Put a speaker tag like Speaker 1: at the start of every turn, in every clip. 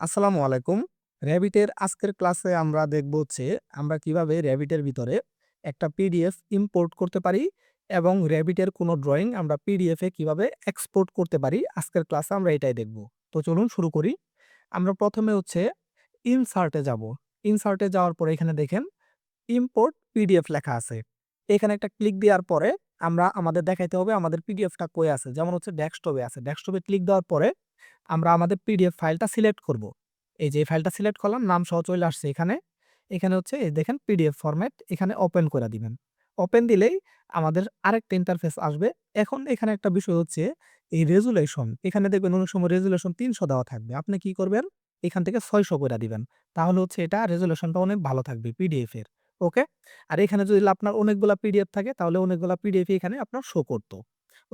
Speaker 1: আসসালামু আলাইকুম। র‍্যাবিটের আজকের ক্লাসে আমরা দেখব আমরা কিভাবে র‍্যাবিটের ভিতরে একটা পিডিএফ ইম্পোর্ট করতে পারি এবং র‍্যাবিটের কোনো ড্রইং আমরা পিডিএফ এ কিভাবে এক্সপোর্ট করতে পারি। আজকের ক্লাসে আমরা এটাই দেখব। তো চলুন শুরু করি। আমরা প্রথমে ইনসার্ট এ যাব। ইনসার্ট এ যাওয়ার পরে এখানে দেখেন ইম্পোর্ট পিডিএফ লেখা আছে। এখানে একটা ক্লিক দেওয়ার পরে আমরা আমাদের দেখাইতে হবে আমাদের পিডিএফটা কই আছে। যেমন ডেস্কটপে আছে। ডেস্কটপে ক্লিক দেওয়ার পরে আমরা আমাদের পিডিএফ ফাইলটা সিলেক্ট করব। এই যে এই ফাইলটা সিলেক্ট করলাম, নাম সহ চলে আসছে এখানে। এখানে এই দেখেন পিডিএফ ফরম্যাট, এখানে ওপেন করে দিবেন। ওপেন দিলেই আমাদের আরেকটা ইন্টারফেস আসবে। এখন এখানে একটা বিষয় এই রেজুলেশন। এখানে দেখবেন অনেক সময় রেজুলেশন ৩০০ দেওয়া থাকবে। আপনি কি করবেন? এখান থেকে ৬০০ কইরা দিবেন। তাহলে এটা রেজুলেশনটা অনেক ভালো থাকবে পিডিএফ এর। ওকে? আর এখানে যদি আপনার অনেকগুলা পিডিএফ থাকে তাহলে অনেকগুলা পিডিএফ এখানে আপনার শো করত।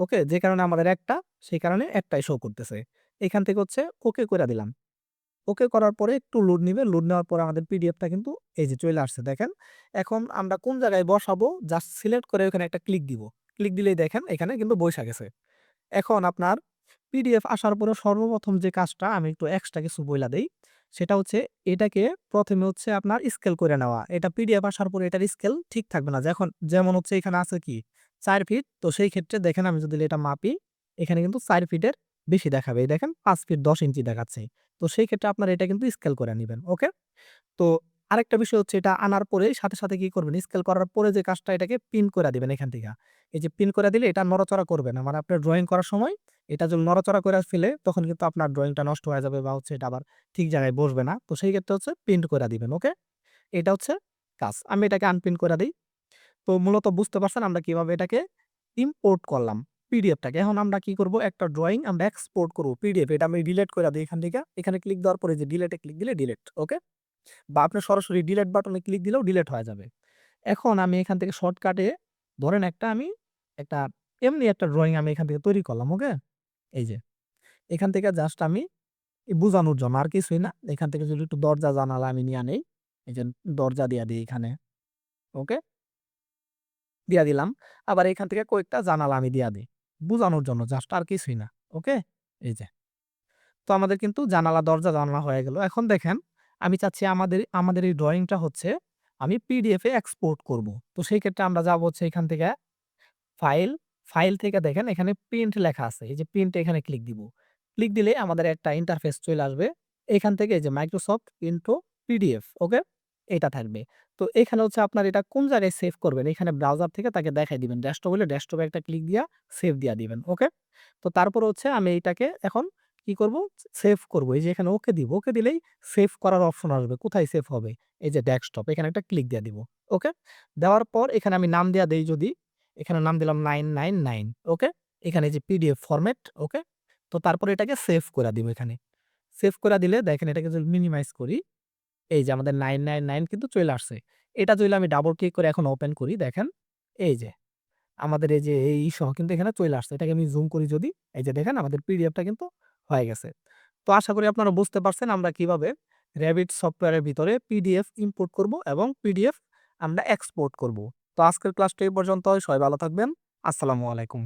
Speaker 1: ওকে? যে কারণে আমাদের একটা, সেই কারণে একটাই শো করতেছে। এখান থেকে ওকে কইরা দিলাম। ওকে করার পরে একটু লোড নিবে। লোড নেওয়ার পরে আমাদের পিডিএফটা কিন্তু এই যে চলে আসছে দেখেন। এখন আমরা কোন জায়গায় বসাবো জাস্ট সিলেক্ট করে ওখানে একটা ক্লিক দিব। ক্লিক দিলেই দেখেন এখানে কিন্তু বইসা গেছে। এখন আপনার পিডিএফ আসার পরে সর্বপ্রথম যে কাজটা আমি একটু এক্সট্রা কিছু বইলা দেই। সেটা এটাকে ১ম এ আপনার স্কেল করে নেওয়া। এটা পিডিএফ আসার পরে এটার স্কেল ঠিক থাকবে না। যেমন এখানে আছে কি ৪ ফিট। তো সেই ক্ষেত্রে দেখেন আমি যদি এটা মাপি, এখানে কিন্তু ৪ ফিটের বেশি দেখাবে। এই দেখেন ৫ ফিট ১০ ইঞ্চি দেখাচ্ছে। তো সেই ক্ষেত্রে আপনারা এটা কিন্তু স্কেল করে নিবেন। ওকে? তো আরেকটা বিষয় এটা আনার পরে সাথে কি করবেন, স্কেল করার পরে যে কাজটা এটাকে পিন কইরা দিবেন এখান থেকে। এই যে পিন করে দিলে এটা নড়াচড়া করবে না। মানে আপনার ড্রইং করার সময় এটা যদি নড়াচড়া কইরা ফেলে তখন কিন্তু আপনার ড্রইংটা নষ্ট হয়ে যাবে বা এটা আবার ঠিক জায়গায় বসবে না। তো সেই ক্ষেত্রে পিন কইরা দিবেন। ওকে? এটা কাজ। আমি এটাকে আনপিন কইরা দেই। তো মূলত বুঝতে পারছেন আমরা কিভাবে এটাকে ইম্পোর্ট করলাম পিডিএফটাকে। এখন আমরা কি করব, একটা ড্রইং আমরা এক্সপোর্ট করব পিডিএফ। এটা আমি ডিলিট কইরা দেই এখান থেকে। এখানে ক্লিক দেওয়ার পরে যে ডিলিটে ক্লিক দিলে ডিলিট। ওকে? বা আপনি সরাসরি ডিলিট বাটনে ক্লিক দিলেও ডিলিট হয়ে যাবে। এখন আমি এখান থেকে শর্টকাটে ধরেন একটা এমনি একটা ড্রইং আমি এখান থেকে তৈরি করলাম। ওকে? এই যে এখান থেকে জাস্ট আমি বুঝানোর জন্য আর কিছুই না। এখান থেকে যদি একটু দরজা জানালা আমি নিয়া নেই। এই যে দরজা দিয়া দেই এখানে। ওকে? দিয়া দিলাম। আবার এখান থেকে কয়েকটা জানালা আমি দিয়া দেই। বুঝানোর জন্য জাস্ট আর কিছুই না। ওকে? এই যে। তো আমাদের কিন্তু দরজা জানালা হয়ে গেল। এখন দেখেন আমি চাচ্ছি আমাদের এই ড্রইংটা আমি পিডিএফ এ এক্সপোর্ট করব। তো সেই ক্ষেত্রে আমরা যাব এখান থেকে ফাইল, ফাইল থেকে দেখেন এখানে প্রিন্ট লেখা আছে। এই যে প্রিন্ট এ এখানে ক্লিক দিব। ক্লিক দিলে আমাদের একটা ইন্টারফেস চলে আসবে। এখান থেকে এই যে মাইক্রোসফট ইন্ট্রো পিডিএফ, ওকে? এটা থাকবে। তো এখানে আপনার এটা কোন জায়গায় সেভ করবেন, এখানে ব্রাউজার থেকে তাকে দেখাই দিবেন। ডেস্কটপ হলে ডেস্কটপে একটা ক্লিক দিয়া সেভ দিয়া দিবেন। ওকে? তো তারপর আমি এইটাকে এখন কি করব? সেভ করব। এই যে এখানে ওকে দিব। ওকে দিলেই সেভ করার অপশন আসবে। কোথায় সেভ হবে? এই যে ডেস্কটপ, এখানে একটা ক্লিক দিয়া দিব। ওকে? দেওয়ার পর এখানে আমি নাম দেয়া দেই যদি, এখানে নাম দিলাম 999। ওকে? এখানে এই যে পিডিএফ ফরম্যাট। ওকে? তো তারপরে এটাকে সেভ কইরা দিব এখানে। সেভ কইরা দিলে দেখেন এটাকে যদি মিনিমাইজ করি, এই যে আমাদের 999 কিন্তু চলে আসছে। এটা যদি আমি ডাবল ক্লিক করে এখন ওপেন করি দেখেন, এই যে আমাদের এই যে এই সহ কিন্তু এখানে চলে আসছে। এটাকে আমি জুম করি যদি, এই যে দেখেন আমাদের পিডিএফটা কিন্তু হয়ে গেছে। তো আশা করি আপনারা বুঝতে পারছেন আমরা কিভাবে র‍্যাবিট সফটওয়্যারের ভিতরে পিডিএফ ইম্পোর্ট করব এবং পিডিএফ আমরা এক্সপোর্ট করব। তো আজকের ক্লাসটা এই পর্যন্তই। সবাই ভালো থাকবেন। আসসালামু আলাইকুম।